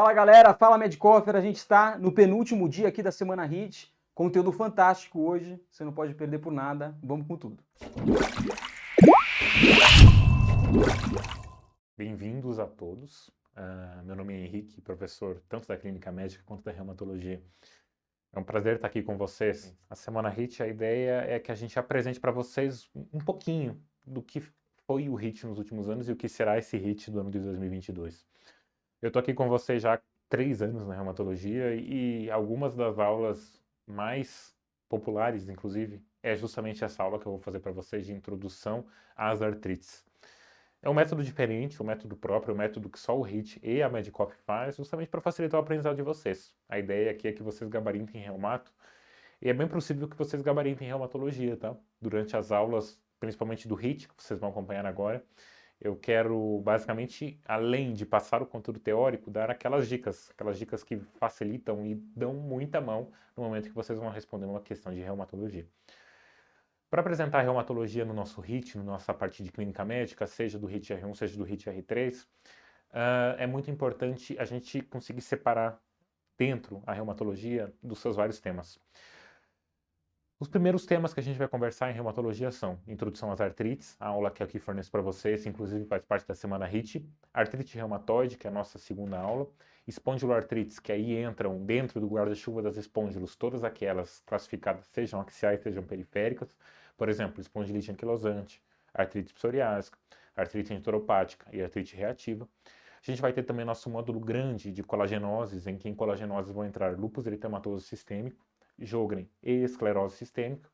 Fala galera, fala Medcofer, a gente está no penúltimo dia aqui da Semana HIT, conteúdo fantástico hoje, você não pode perder por nada, vamos com tudo. Bem-vindos a todos. Meu nome é Henrique, professor tanto da Clínica Médica quanto da Reumatologia. É um prazer estar aqui com vocês. A Semana HIT, a ideia é que a gente apresente para vocês um pouquinho do que foi o HIT nos últimos anos e o que será esse HIT do ano de 2022. Eu estou aqui com vocês já há 3 anos na Reumatologia e algumas das aulas mais populares, inclusive, é justamente essa aula que eu vou fazer para vocês de introdução às artrites. É um método diferente, um método próprio, um método que só o HIT e a Medcoff faz, justamente para facilitar o aprendizado de vocês. A ideia aqui é que vocês gabarintem reumato, e é bem possível que vocês gabarintem reumatologia, tá? Durante as aulas, principalmente do HIT, que vocês vão acompanhar agora, eu quero, basicamente, além de passar o conteúdo teórico, dar aquelas dicas que facilitam e dão muita mão no momento que vocês vão responder uma questão de reumatologia. Para apresentar a reumatologia no nosso HIT, na nossa parte de clínica médica, seja do HIT R1, seja do HIT R3, é muito importante a gente conseguir separar dentro a reumatologia dos seus vários temas. Os primeiros temas que a gente vai conversar em reumatologia são introdução às artrites, a aula que eu aqui forneço para vocês, inclusive faz parte da semana HIT, artrite reumatoide, que é a nossa segunda aula, espondiloartrites, que aí entram dentro do guarda-chuva das espôndilos todas aquelas classificadas, sejam axiais, sejam periféricas, por exemplo, espondilite anquilosante, artrite psoriásica, artrite enteropática e artrite reativa. A gente vai ter também nosso módulo grande de colagenoses, em que em colagenoses vão entrar lúpus eritematoso sistêmico, Sjögren e esclerose sistêmica.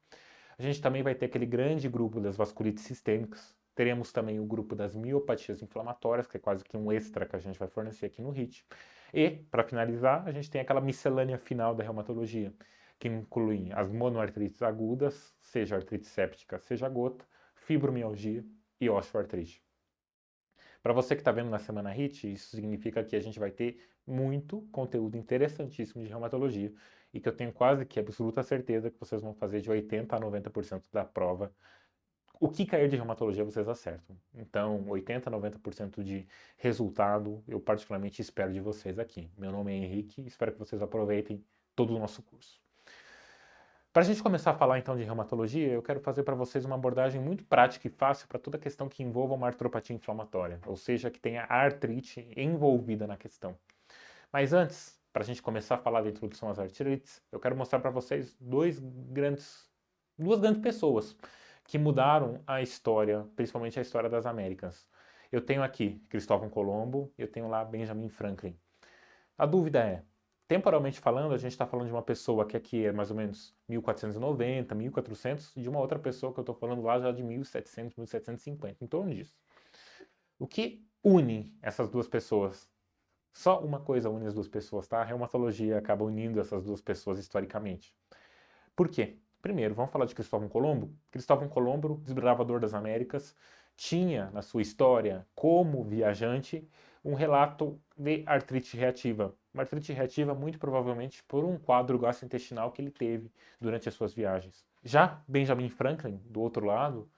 A gente também vai ter aquele grande grupo das vasculites sistêmicas. Teremos também o grupo das miopatias inflamatórias, que é quase que um extra que a gente vai fornecer aqui no HIT. E, para finalizar, a gente tem aquela miscelânea final da reumatologia, que inclui as monoartrites agudas, seja artrite séptica, seja gota, fibromialgia e osteoartrite. Para você que está vendo na semana HIT, isso significa que a gente vai ter muito conteúdo interessantíssimo de reumatologia e que eu tenho quase que absoluta certeza que vocês vão fazer de 80% a 90% da prova. O que cair de reumatologia vocês acertam. Então, 80% a 90% de resultado eu particularmente espero de vocês aqui. Meu nome é Henrique e espero que vocês aproveitem todo o nosso curso. Para a gente começar a falar então de reumatologia, eu quero fazer para vocês uma abordagem muito prática e fácil para toda questão que envolva uma artropatia inflamatória, ou seja, que tenha artrite envolvida na questão. Mas antes, para a gente começar a falar da introdução às artrites, eu quero mostrar para vocês duas grandes pessoas que mudaram a história, principalmente a história das Américas. Eu tenho aqui Cristóvão Colombo, eu tenho lá Benjamin Franklin. A dúvida é, temporalmente falando, a gente está falando de uma pessoa que aqui é mais ou menos 1490, 1400, e de uma outra pessoa que eu estou falando lá já de 1700, 1750, em torno disso. O que une essas duas pessoas? Só uma coisa une as duas pessoas, tá? A reumatologia acaba unindo essas duas pessoas historicamente. Por quê? Primeiro, vamos falar de Cristóvão Colombo. Cristóvão Colombo, desbravador das Américas, tinha na sua história, como viajante, um relato de artrite reativa. Uma artrite reativa, muito provavelmente, por um quadro gastrointestinal que ele teve durante as suas viagens. Já Benjamin Franklin, do outro lado,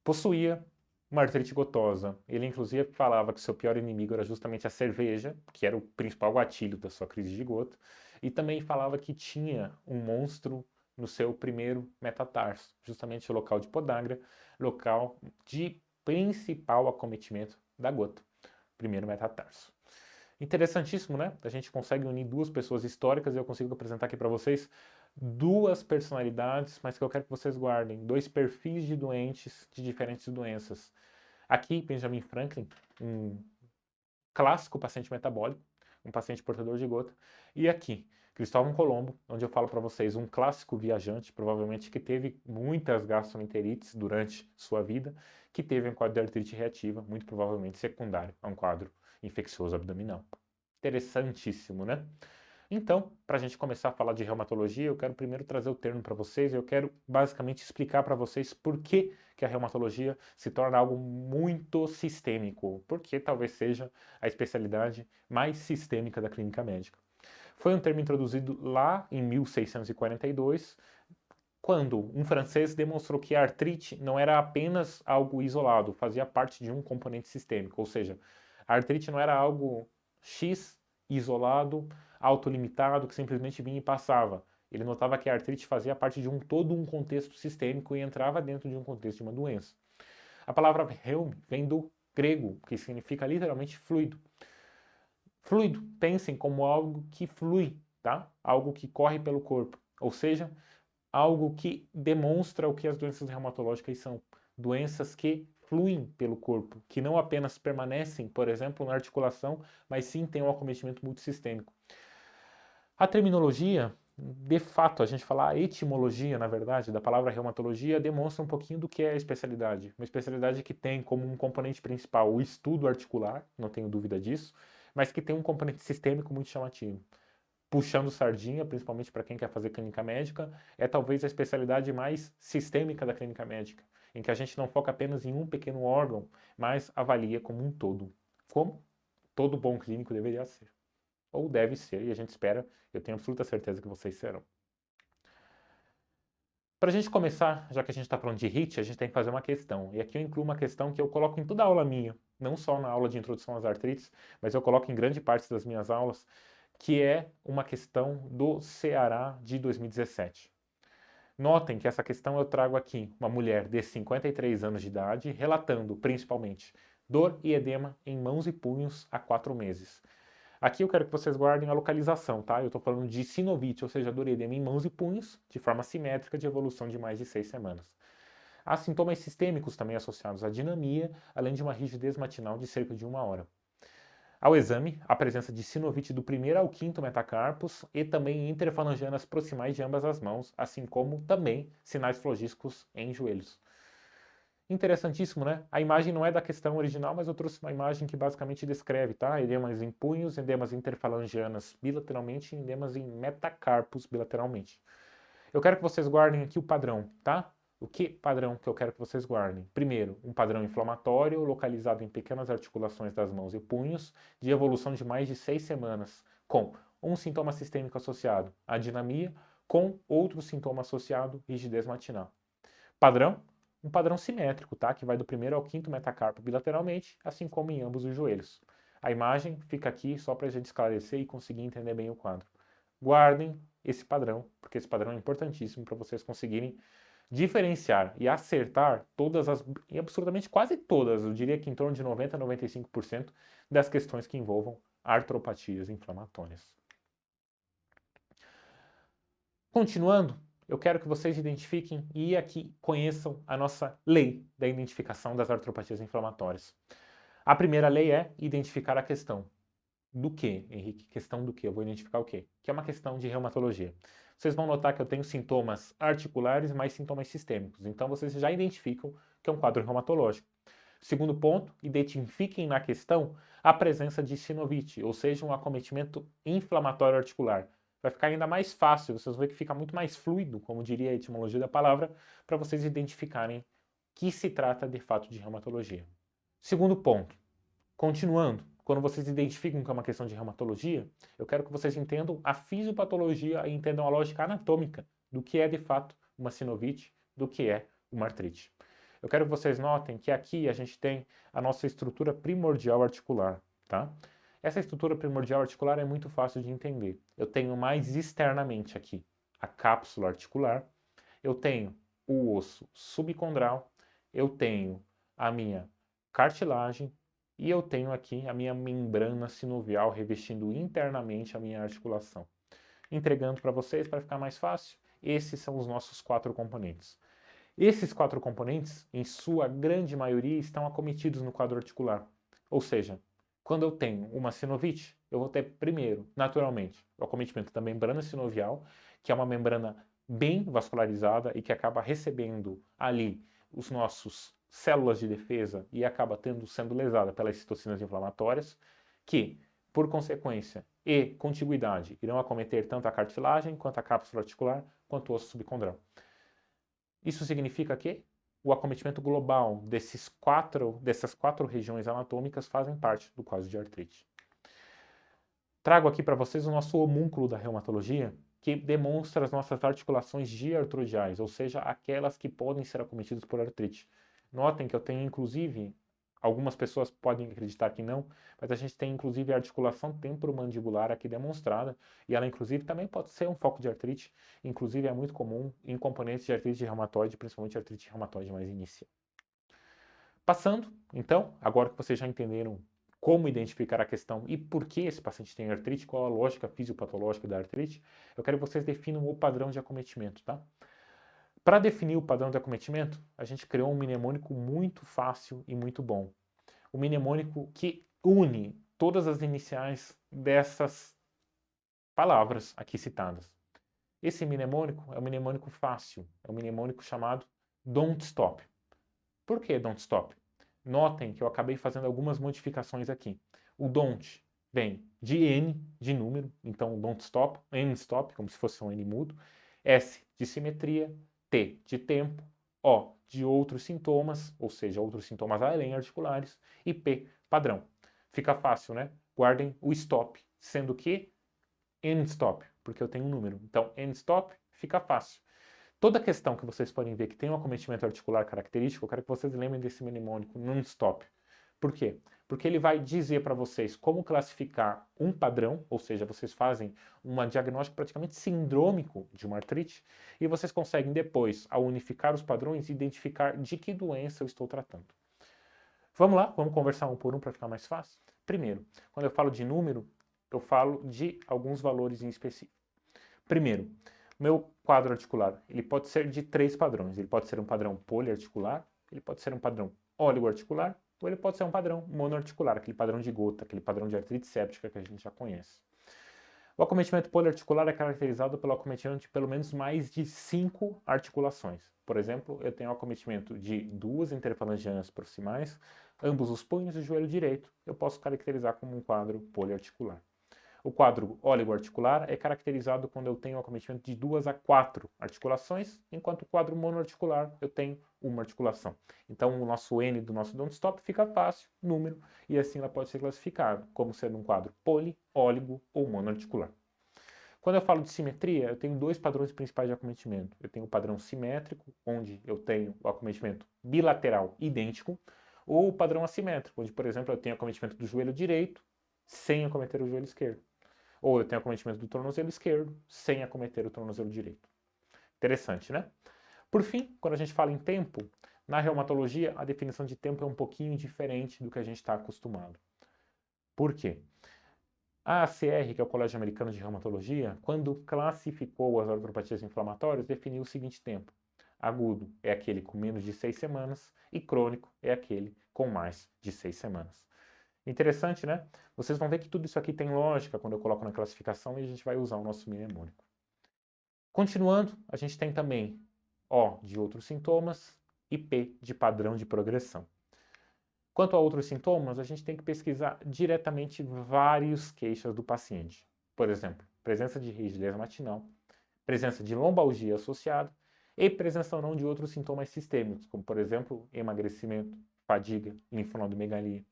possuía uma artrite gotosa. Ele, inclusive, falava que seu pior inimigo era justamente a cerveja, que era o principal gatilho da sua crise de gota, e também falava que tinha um monstro no seu primeiro metatarso, justamente o local de podagra, local de principal acometimento da gota, primeiro metatarso. Interessantíssimo, né? A gente consegue unir duas pessoas históricas e eu consigo apresentar aqui para vocês duas personalidades, mas que eu quero que vocês guardem, dois perfis de doentes de diferentes doenças. Aqui, Benjamin Franklin, um clássico paciente metabólico, um paciente portador de gota, e aqui, Cristóvão Colombo, onde eu falo para vocês um clássico viajante, provavelmente que teve muitas gastroenterites durante sua vida, que teve um quadro de artrite reativa, muito provavelmente secundário a um quadro infeccioso abdominal. Interessantíssimo, né? Então, para a gente começar a falar de reumatologia, eu quero primeiro trazer o termo para vocês, eu quero basicamente explicar para vocês por que a reumatologia se torna algo muito sistêmico, porque talvez seja a especialidade mais sistêmica da clínica médica. Foi um termo introduzido lá em 1642, quando um francês demonstrou que a artrite não era apenas algo isolado, fazia parte de um componente sistêmico, ou seja, a artrite não era algo X isolado, autolimitado, que simplesmente vinha e passava. Ele notava que a artrite fazia parte de todo um contexto sistêmico e entrava dentro de um contexto de uma doença. A palavra reume vem do grego, que significa literalmente fluido. Fluido, pensem como algo que flui, tá? Algo que corre pelo corpo, ou seja, algo que demonstra o que as doenças reumatológicas são. Doenças que fluem pelo corpo, que não apenas permanecem, por exemplo, na articulação, mas sim têm um acometimento multissistêmico. A terminologia, de fato, a gente falar a etimologia, na verdade, da palavra reumatologia, demonstra um pouquinho do que é a especialidade. Uma especialidade que tem como um componente principal o estudo articular, não tenho dúvida disso, mas que tem um componente sistêmico muito chamativo. Puxando sardinha, principalmente para quem quer fazer clínica médica, é talvez a especialidade mais sistêmica da clínica médica, em que a gente não foca apenas em um pequeno órgão, mas avalia como um todo, como todo bom clínico deveria ser. Ou deve ser, e a gente espera, eu tenho absoluta certeza que vocês serão. Para a gente começar, já que a gente está falando de HIT, a gente tem que fazer uma questão. E aqui eu incluo uma questão que eu coloco em toda aula minha, não só na aula de introdução às artrites, mas eu coloco em grande parte das minhas aulas, que é uma questão do Ceará de 2017. Notem que essa questão eu trago aqui uma mulher de 53 anos de idade, relatando principalmente dor e edema em mãos e punhos há 4 meses. Aqui eu quero que vocês guardem a localização, tá? Eu estou falando de sinovite, ou seja, dor e edema em mãos e punhos, de forma simétrica de evolução de mais de 6 semanas. Há sintomas sistêmicos também associados à dinamia, além de uma rigidez matinal de cerca de 1 hora. Ao exame, a presença de sinovite do primeiro ao quinto metacarpos e também interfalangianas proximais de ambas as mãos, assim como também sinais flogísticos em joelhos. Interessantíssimo, né? A imagem não é da questão original, mas eu trouxe uma imagem que basicamente descreve, tá? Edemas em punhos, edemas interfalangianas bilateralmente e edemas em metacarpos bilateralmente. Eu quero que vocês guardem aqui o padrão, tá? O que padrão que eu quero que vocês guardem? Primeiro, um padrão inflamatório localizado em pequenas articulações das mãos e punhos, de evolução de mais de 6 semanas, com um sintoma sistêmico associado, a dinamia, com outro sintoma associado, rigidez matinal. Padrão? Um padrão simétrico, tá? Que vai do primeiro ao quinto metacarpo bilateralmente, assim como em ambos os joelhos. A imagem fica aqui só para a gente esclarecer e conseguir entender bem o quadro. Guardem esse padrão, porque esse padrão é importantíssimo para vocês conseguirem diferenciar e acertar todas as, e absolutamente quase todas, eu diria que em torno de 90 a 95% das questões que envolvam artropatias inflamatórias. Continuando, eu quero que vocês identifiquem e aqui conheçam a nossa lei da identificação das artropatias inflamatórias. A primeira lei é identificar a questão. Do que, Henrique? Questão do que? Eu vou identificar o quê? Que é uma questão de reumatologia. Vocês vão notar que eu tenho sintomas articulares mais sintomas sistêmicos. Então vocês já identificam que é um quadro reumatológico. Segundo ponto, identifiquem na questão a presença de sinovite, ou seja, um acometimento inflamatório articular. Vai ficar ainda mais fácil, vocês vão ver que fica muito mais fluido, como diria a etimologia da palavra, para vocês identificarem que se trata de fato de reumatologia. Segundo ponto, continuando, quando vocês identificam que é uma questão de reumatologia, eu quero que vocês entendam a fisiopatologia e entendam a lógica anatômica do que é de fato uma sinovite, do que é uma artrite. Eu quero que vocês notem que aqui a gente tem a nossa estrutura primordial articular, tá? Essa estrutura primordial articular é muito fácil de entender. Eu tenho mais externamente aqui a cápsula articular, eu tenho o osso subcondral, eu tenho a minha cartilagem e eu tenho aqui a minha membrana sinovial revestindo internamente a minha articulação. Entregando para vocês, para ficar mais fácil, esses são os nossos 4 componentes. Esses 4 componentes, em sua grande maioria, estão acometidos no quadro articular. Ou seja, quando eu tenho uma sinovite, eu vou ter primeiro, naturalmente, o acometimento da membrana sinovial, que é uma membrana bem vascularizada e que acaba recebendo ali os nossos células de defesa e acaba sendo lesada pelas citocinas inflamatórias, que, por consequência e contiguidade, irão acometer tanto a cartilagem, quanto a cápsula articular, quanto o osso subcondral. Isso significa que o acometimento global dessas 4 regiões anatômicas fazem parte do quadro de artrite. Trago aqui para vocês o nosso homúnculo da reumatologia, que demonstra as nossas articulações diartrodiais, ou seja, aquelas que podem ser acometidas por artrite. Notem que eu tenho, inclusive, Algumas pessoas podem acreditar que não, mas a gente tem inclusive a articulação temporomandibular aqui demonstrada, e ela inclusive também pode ser um foco de artrite, inclusive é muito comum em componentes de artrite reumatoide, principalmente artrite reumatoide mais inicial. Passando, então, agora que vocês já entenderam como identificar a questão e por que esse paciente tem artrite, qual a lógica fisiopatológica da artrite, eu quero que vocês definam o padrão de acometimento, tá? Para definir o padrão de acometimento, a gente criou um mnemônico muito fácil e muito bom. O mnemônico que une todas as iniciais dessas palavras aqui citadas. Esse mnemônico é um mnemônico fácil, é um mnemônico chamado Don't Stop. Por que Don't Stop? Notem que eu acabei fazendo algumas modificações aqui. O don't vem de N, de número, então don't stop, N stop, como se fosse um N mudo, S de simetria, T de tempo, O de outros sintomas, ou seja, outros sintomas além articulares, e P, padrão. Fica fácil, né? Guardem o stop, sendo que N stop, porque eu tenho um número. Então, N stop fica fácil. Toda questão que vocês forem ver que tem um acometimento articular característico, eu quero que vocês lembrem desse mnemônico non-stop. Por quê? Porque ele vai dizer para vocês como classificar um padrão, ou seja, vocês fazem um diagnóstico praticamente sindrômico de uma artrite, e vocês conseguem depois, ao unificar os padrões, identificar de que doença eu estou tratando. Vamos lá, vamos conversar um por um para ficar mais fácil? Primeiro, quando eu falo de número, eu falo de alguns valores em específico. Primeiro, meu quadro articular, ele pode ser de 3 padrões. Ele pode ser um padrão poliarticular, ele pode ser um padrão oligoarticular, ou ele pode ser um padrão monoarticular, aquele padrão de gota, aquele padrão de artrite séptica que a gente já conhece. O acometimento poliarticular é caracterizado pelo acometimento de pelo menos mais de 5 articulações. Por exemplo, eu tenho o acometimento de 2 interfalangianas proximais, ambos os punhos e o joelho direito. Eu posso caracterizar como um quadro poliarticular. O quadro oligoarticular é caracterizado quando eu tenho um acometimento de 2 a 4 articulações, enquanto o quadro monoarticular eu tenho uma articulação. Então o nosso N do nosso don't stop fica fácil, número, e assim ela pode ser classificada como sendo um quadro poli, óligo ou monoarticular. Quando eu falo de simetria, eu tenho 2 padrões principais de acometimento. Eu tenho o padrão simétrico, onde eu tenho o acometimento bilateral idêntico, ou o padrão assimétrico, onde, por exemplo, eu tenho acometimento do joelho direito sem acometer o joelho esquerdo. Ou eu tenho acometimento do tornozelo esquerdo sem acometer o tornozelo direito. Interessante, né? Por fim, quando a gente fala em tempo, na reumatologia a definição de tempo é um pouquinho diferente do que a gente está acostumado. Por quê? A ACR, que é o Colégio Americano de Reumatologia, quando classificou as artropatias inflamatórias, definiu o seguinte tempo. Agudo é aquele com menos de 6 semanas e crônico é aquele com mais de 6 semanas. Interessante, né? Vocês vão ver que tudo isso aqui tem lógica quando eu coloco na classificação e a gente vai usar o nosso mnemônico. Continuando, a gente tem também O de outros sintomas e P de padrão de progressão. Quanto a outros sintomas, a gente tem que pesquisar diretamente vários queixas do paciente. Por exemplo, presença de rigidez matinal, presença de lombalgia associada e presença ou não de outros sintomas sistêmicos, como por exemplo, emagrecimento, fadiga, linfonodomegalia.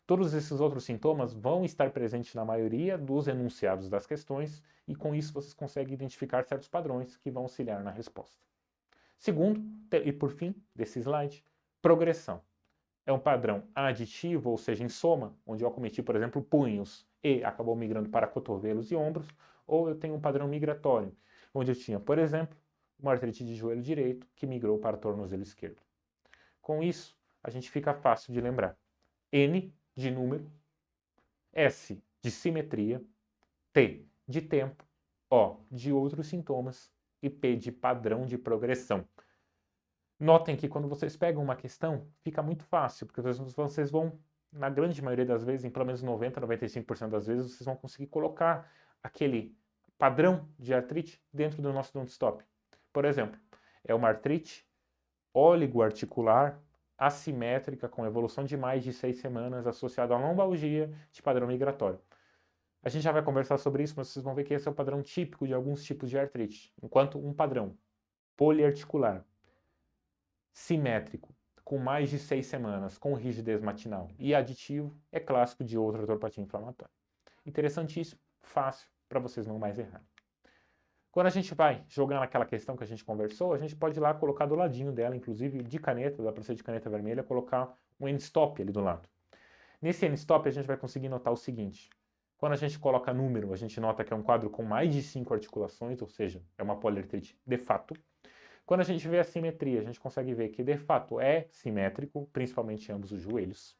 Todos esses outros sintomas vão estar presentes na maioria dos enunciados das questões e com isso vocês conseguem identificar certos padrões que vão auxiliar na resposta. Segundo, e por fim, desse slide, progressão. É um padrão aditivo, ou seja, em soma, onde eu acometi, por exemplo, punhos e acabou migrando para cotovelos e ombros, ou eu tenho um padrão migratório, onde eu tinha, por exemplo, uma artrite de joelho direito que migrou para o tornozelo esquerdo. Com isso, a gente fica fácil de lembrar. N de número, S de simetria, T de tempo, O de outros sintomas e P de padrão de progressão. Notem que quando vocês pegam uma questão, fica muito fácil, porque vocês vão, na grande maioria das vezes, em pelo menos 90, 95% das vezes, vocês vão conseguir colocar aquele padrão de artrite dentro do nosso don't stop. Por exemplo, é uma artrite oligoarticular assimétrica com evolução de mais de 6 semanas associada a lombalgia de padrão migratório. A gente já vai conversar sobre isso, mas vocês vão ver que esse é o padrão típico de alguns tipos de artrite. Enquanto um padrão poliarticular, simétrico, com mais de 6 semanas, com rigidez matinal e aditivo, é clássico de outra artropatia inflamatória. Interessantíssimo, fácil, para vocês não mais errarem. Quando a gente vai jogar naquela questão que a gente conversou, a gente pode ir lá colocar do ladinho dela, inclusive de caneta, dá para ser de caneta vermelha, colocar um end-stop ali do lado. Nesse end-stop a gente vai conseguir notar o seguinte: quando a gente coloca número, a gente nota que é um quadro com mais de 5 articulações, ou seja, é uma poliartrite de fato. Quando a gente vê a simetria, a gente consegue ver que de fato é simétrico, principalmente em ambos os joelhos.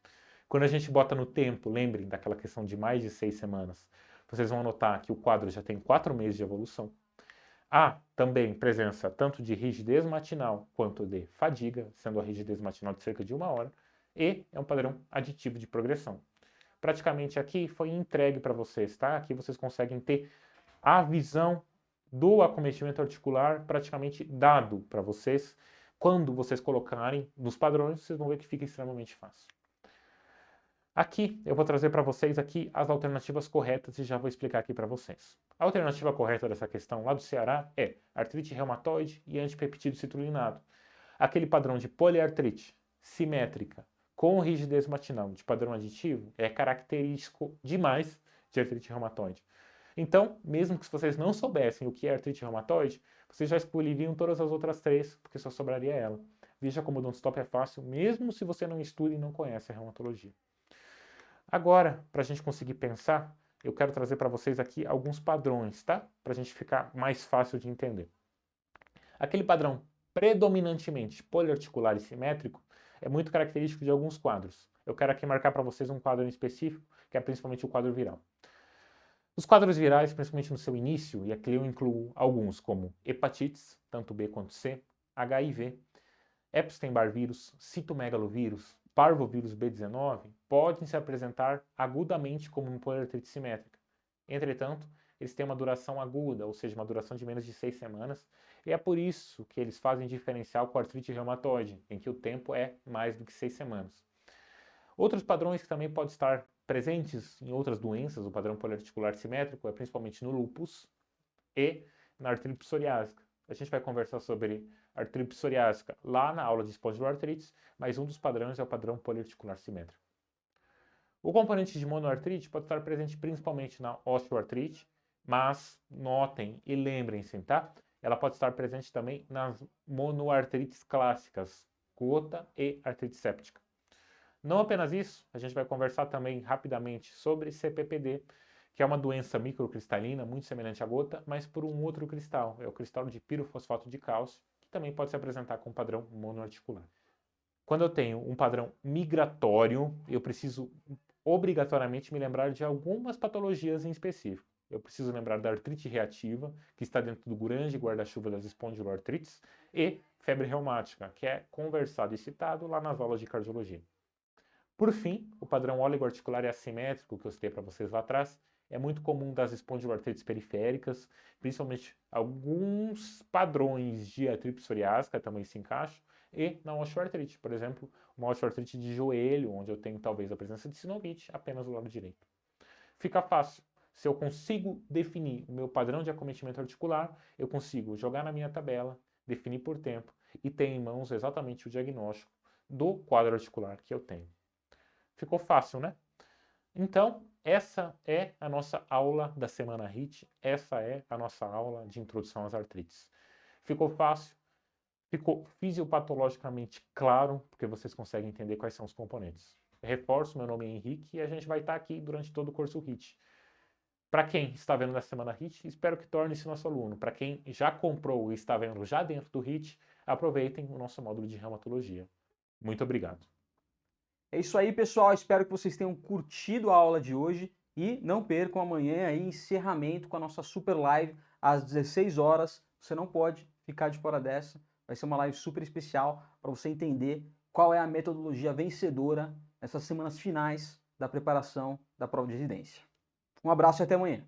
Quando a gente bota no tempo, lembrem daquela questão de mais de 6 semanas, vocês vão notar que o quadro já tem 4 meses de evolução. Há também presença tanto de rigidez matinal quanto de fadiga, sendo a rigidez matinal de cerca de 1 hora, e é um padrão aditivo de progressão. Praticamente aqui foi entregue para vocês, tá? Aqui vocês conseguem ter a visão do acometimento articular praticamente dado para vocês. Quando vocês colocarem nos padrões, vocês vão ver que fica extremamente fácil. Aqui eu vou trazer para vocês aqui as alternativas corretas e já vou explicar aqui para vocês. A alternativa correta dessa questão lá do Ceará é artrite reumatoide e antipeptídeo citrullinado. Aquele padrão de poliartrite simétrica com rigidez matinal de padrão aditivo é característico demais de artrite reumatoide. Então, mesmo que vocês não soubessem o que é artrite reumatoide, vocês já excluiriam todas as outras 3, porque só sobraria ela. Veja como o Don't Stop é fácil, mesmo se você não estuda e não conhece a reumatologia. Agora, para a gente conseguir pensar, eu quero trazer para vocês aqui alguns padrões, tá? Para a gente ficar mais fácil de entender. Aquele padrão predominantemente poliarticular e simétrico é muito característico de alguns quadros. Eu quero aqui marcar para vocês um quadro em específico, que é principalmente o quadro viral. Os quadros virais, principalmente no seu início, e aqui eu incluo alguns como hepatites, tanto B quanto C, HIV, Epstein-Barr vírus, citomegalovírus, parvovírus B19, podem se apresentar agudamente como uma poliartrite simétrica. Entretanto, eles têm uma duração aguda, ou seja, uma duração de menos de 6 semanas, e é por isso que eles fazem diferencial com a artrite reumatoide, em que o tempo é mais do que 6 semanas. Outros padrões que também podem estar presentes em outras doenças, o padrão poliarticular simétrico é principalmente no lúpus e na artrite psoriásica. A gente vai conversar sobre artrite psoriásica lá na aula de espondiloartrites, mas um dos padrões é o padrão poliarticular simétrico. O componente de monoartrite pode estar presente principalmente na osteoartrite, mas notem e lembrem-se, tá? Ela pode estar presente também nas monoartrites clássicas, gota e artrite séptica. Não apenas isso, a gente vai conversar também rapidamente sobre CPPD, que é uma doença microcristalina muito semelhante à gota, mas por um outro cristal, é o cristal de pirofosfato de cálcio, que também pode se apresentar com padrão monoarticular. Quando eu tenho um padrão migratório, eu preciso obrigatoriamente me lembrar de algumas patologias em específico. Eu preciso lembrar da artrite reativa, que está dentro do grande guarda-chuva das espondiloartrites, e febre reumática, que é conversado e citado lá nas aulas de cardiologia. Por fim, o padrão oligoarticular e assimétrico, que eu citei para vocês lá atrás, é muito comum das espondiloartrites periféricas, principalmente alguns padrões de artrite psoriásica também se encaixam, e na osteoartrite, por exemplo, uma osteoartrite de joelho, onde eu tenho talvez a presença de sinovite apenas do lado direito. Fica fácil. Se eu consigo definir o meu padrão de acometimento articular, eu consigo jogar na minha tabela, definir por tempo e ter em mãos exatamente o diagnóstico do quadro articular que eu tenho. Ficou fácil, né? Então, essa é a nossa aula da semana HIT, essa é a nossa aula de introdução às artrites. Ficou fácil? Ficou fisiopatologicamente claro, porque vocês conseguem entender quais são os componentes. Reforço, meu nome é Henrique e a gente vai estar aqui durante todo o curso HIT. Para quem está vendo na semana HIT, espero que torne-se nosso aluno. Para quem já comprou e está vendo já dentro do HIT, aproveitem o nosso módulo de reumatologia. Muito obrigado. É isso aí, pessoal. Espero que vocês tenham curtido a aula de hoje e não percam amanhã aí encerramento com a nossa super live às 16 horas. Você não pode ficar de fora dessa. Vai ser uma live super especial para você entender qual é a metodologia vencedora nessas semanas finais da preparação da prova de residência. Um abraço e até amanhã.